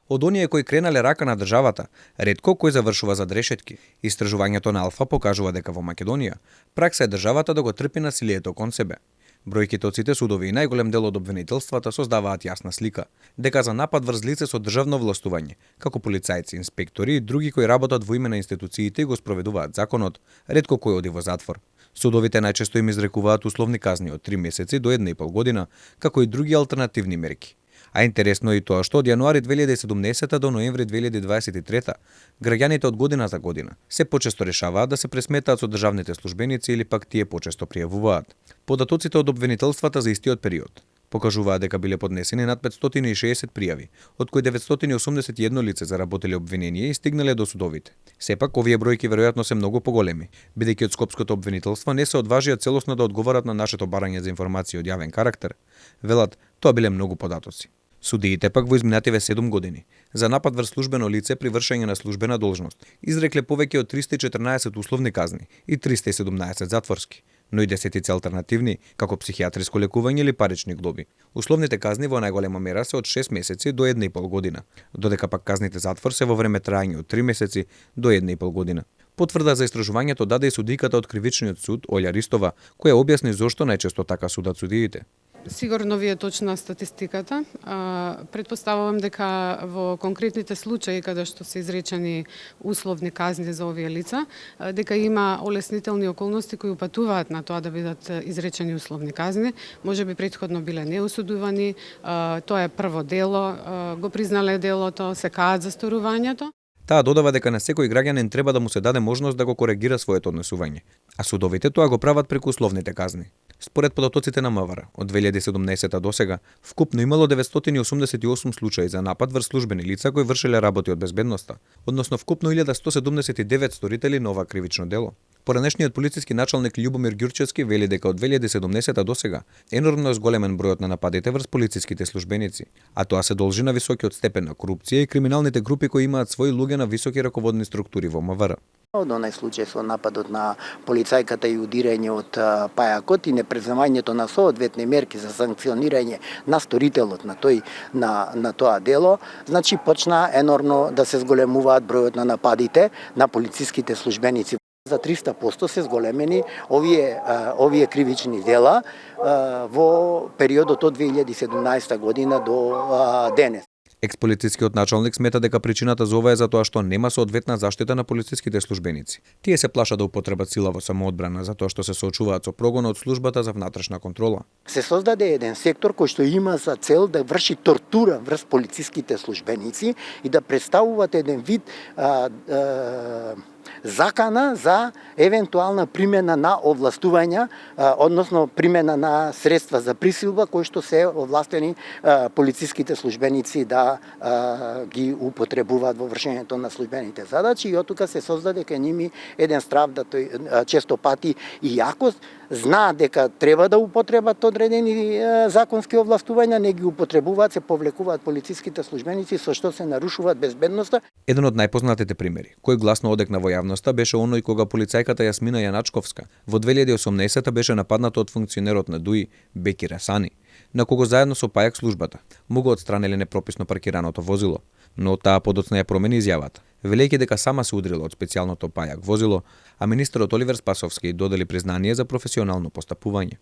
Од оние кои кренале рака на државата, ретко кој завршува за решетки. Истражувањето на Алфа покажува дека во Македонија пракса е државата да го трпи насилието кон себе. Бројките од сите судови и најголем дел од обвинителствата создаваат јасна слика дека за напад врз лице со државно властување, како полицајци, инспектори и други кои работат во име на институциите и го спроведуваат законот, ретко кој оди во затвор. Судовите најчесто им изрекуваат условни казни од 3 месеци до 1,5 година, како и други алтернативни мерки. А интересно е и тоа што од јануари 2017 до ноември 2023 граѓаните од година за година се почесто решаваат да се пресметаат со државните службеници или пак тие почесто пријавуваат. Податоците од обвинителствата за истиот период покажуваат дека биле поднесени над 560 пријави, од кои 981 лице заработиле обвинение и стигнале до судовите. Сепак, овие бројки веројатно се многу поголеми, бидејќи од Скопското обвинителство не се одважија целосно да одговорат на нашето барање за информации од јавен карактер. Велат, тоа биле многу податоци. Судиите пак во изминативе 7 години за напад врз службено лице при вршење на службена должност изрекле повеќе од 314 условни казни и 317 затворски, но и десетици алтернативни, како психијатриско лекување или парични глоби. Условните казни во најголема мера се од 6 месеци до 1,5 година, додека пак казните затвор се во време траење од 3 месеци до 1,5 година. Потврда за истражувањето даде и судиката од Кривичниот суд Олја Ристова, која објасни зошто најчесто така судат судиите. Сигурно ви е точна статистиката. Предпоставувам дека во конкретните случаи каде што се изречени условни казни за овие лица, дека има олеснителни околности кои упатуваат на тоа да бидат изречени условни казни. Можеби претходно биле неосудувани, тоа е прво дело, го признале делото, се каат за сторувањето. Таа додава дека на секој граѓанин треба да му се даде можност да го коригира своето однесување, а судовите тоа го прават преку условните казни. Според податоците на МВР, од 2017 до сега, вкупно имало 988 случаи за напад врз службени лица кои вршеле работи од безбедноста, односно вкупно 1179 сторители на ова кривично дело. Поранешниот полициски началник Љубомир Ѓурчевски вели дека од 2017 до сега енормно зголемен бројот на нападите врз полициските службеници, а тоа се должи на високиот степен на корупција и криминалните групи кои имаат свои луѓе на високи раководни структури во МВР. Од онај случај со нападот на полицајката и удирање од пајакот и непреземањето на соодветни мерки за санкционирање на сторителот на тоа дело, значи почна енормно да се зголемуваат бројот на нападите на полициските службеници. За 300% се зголемени овие кривични дела во периодот од 2017 година до денес. Експолицискиот началник смета дека причината за ова е затоа што нема соодветна заштита на полициските службеници. Тие се плашат да употребат сила во самоодбрана затоа што се соочуваат со прогон од службата за внатрешна контрола. Се создаде еден сектор кој што има за цел да врши тортура врз полициските службеници и да представуваат еден вид закана за евентуална примена на овластувања, односно примена на средства за присилба кои што се овластени полициските службеници да ги употребуваат во вршењето на службените задачи и оттука се создаде кај ними еден страв да тој често пати иако знаат дека треба да употребат одредени законски овластувања, не ги употребуваат, се повлекуваат полициските службеници со што се нарушуваат безбедноста. Еден од најпознатите примери, кој гласно одекна во јавноста, беше оној кога полицајката Јасмина Јаначковска во 2018 беше нападната од функционерот на ДУИ Беки Расани, на кого заедно со пајак службата му го отстраниле непрописно паркираното возило, но таа подоцна ја промени изјавата, велејќи дека сама се удрила од специјалното пајак возило, а министерот Оливер Спасовски додели признание за професионално постапување.